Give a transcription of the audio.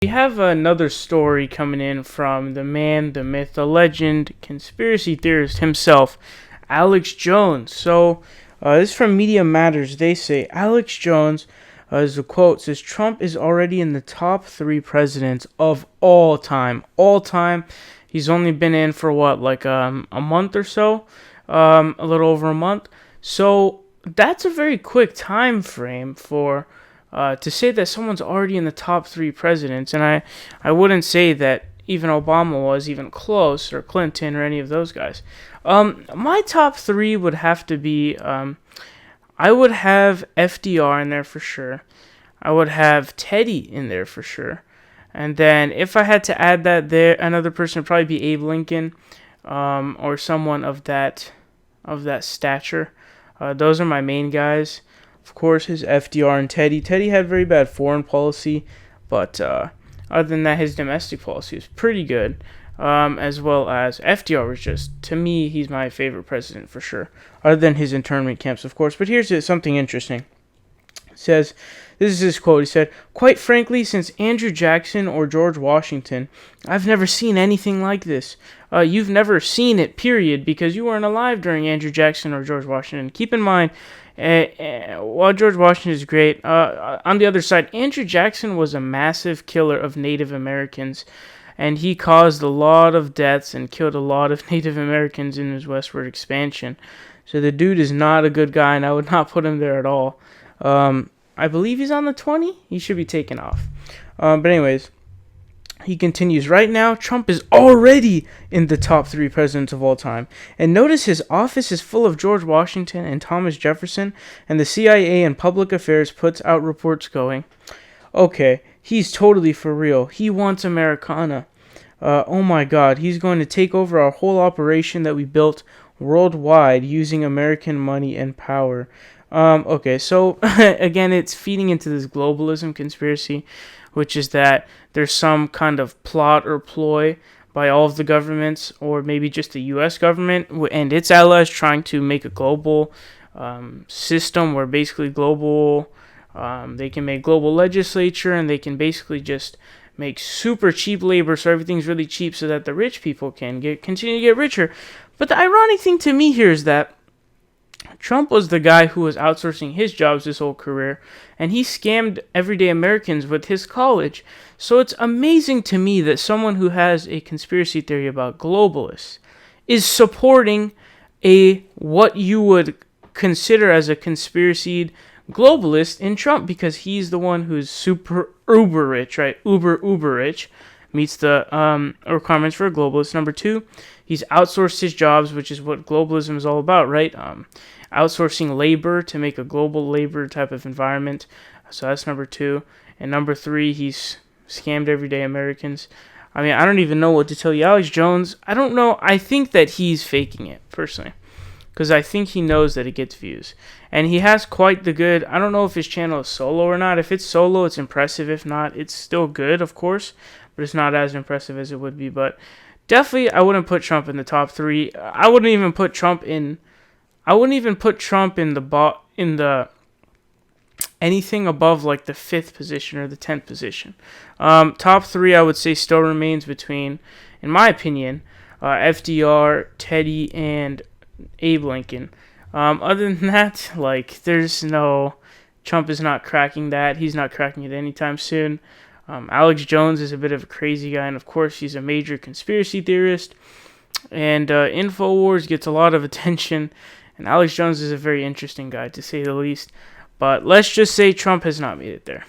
have another story coming in from the man, the myth, the legend, conspiracy theorist himself, Alex Jones. So, this is from Media Matters. They say Alex Jones, as a quote, says Trump is already in the top 3 presidents of all time. All time. He's only been in for what, like a month or so, a little over a month. So that's a very quick time frame for to say that someone's already in the top 3 presidents. And I wouldn't say that even Obama was even close, or Clinton, or any of those guys. My top 3 would have to be, I would have FDR in there for sure. I would have Teddy in there for sure. And then if I had to add that there, another person would probably be Abe Lincoln, or someone of that stature. Those are my main guys. Of course, his FDR and Teddy. Teddy had very bad foreign policy, but other than that, his domestic policy was pretty good. As well as FDR was just, to me, he's my favorite president for sure. Other than his internment camps, of course. But here's something interesting. It says, this is his quote. He said, "Quite frankly, since Andrew Jackson or George Washington, I've never seen anything like this. You've never seen it, period, because you weren't alive during Andrew Jackson or George Washington. Keep in mind, while George Washington is great, on the other side, Andrew Jackson was a massive killer of Native Americans, and he caused a lot of deaths and killed a lot of Native Americans in his westward expansion. So the dude is not a good guy, and I would not put him there at all. I believe he's on the 20. He should be taken off. But anyways, he continues, right now, Trump is already in the top 3 presidents of all time. And notice his office is full of George Washington and Thomas Jefferson, and the CIA and Public Affairs puts out reports going, okay, he's totally for real. He wants Americana. Oh my God, he's going to take over our whole operation that we built worldwide using American money and power. Okay, so again, it's feeding into this globalism conspiracy, which is that there's some kind of plot or ploy by all of the governments, or maybe just the U.S. government and its allies, trying to make a global system where basically they can make global legislature, and they can basically just make super cheap labor, so everything's really cheap, so that the rich people can continue to get richer. But the ironic thing to me here is that Trump was the guy who was outsourcing his jobs his whole career, and he scammed everyday Americans with his college. So it's amazing to me that someone who has a conspiracy theory about globalists is supporting what you would consider as a conspiracy globalist in Trump, because he's the one who's super uber rich, right? Uber rich, meets the requirements for a globalist. Number 2, he's outsourced his jobs, which is what globalism is all about, right? Outsourcing labor to make a global labor type of environment. So that's number 2. And number 3, he's scammed everyday Americans. I mean, I don't even know what to tell you. Alex Jones, I don't know. I think that he's faking it, personally, because I think he knows that it gets views. And he has quite the good, I don't know if his channel is solo or not. If it's solo, it's impressive. If not, it's still good, of course, but it's not as impressive as it would be. But definitely, I wouldn't put Trump in the top 3. I wouldn't even put Trump in the anything above like the 5th position or the 10th position. Top 3, I would say, still remains between, in my opinion, FDR, Teddy, and Abe Lincoln. Other than that, like, Trump is not cracking that. He's not cracking it anytime soon. Alex Jones is a bit of a crazy guy, and of course, he's a major conspiracy theorist. And Infowars gets a lot of attention, and Alex Jones is a very interesting guy, to say the least. But let's just say Trump has not made it there.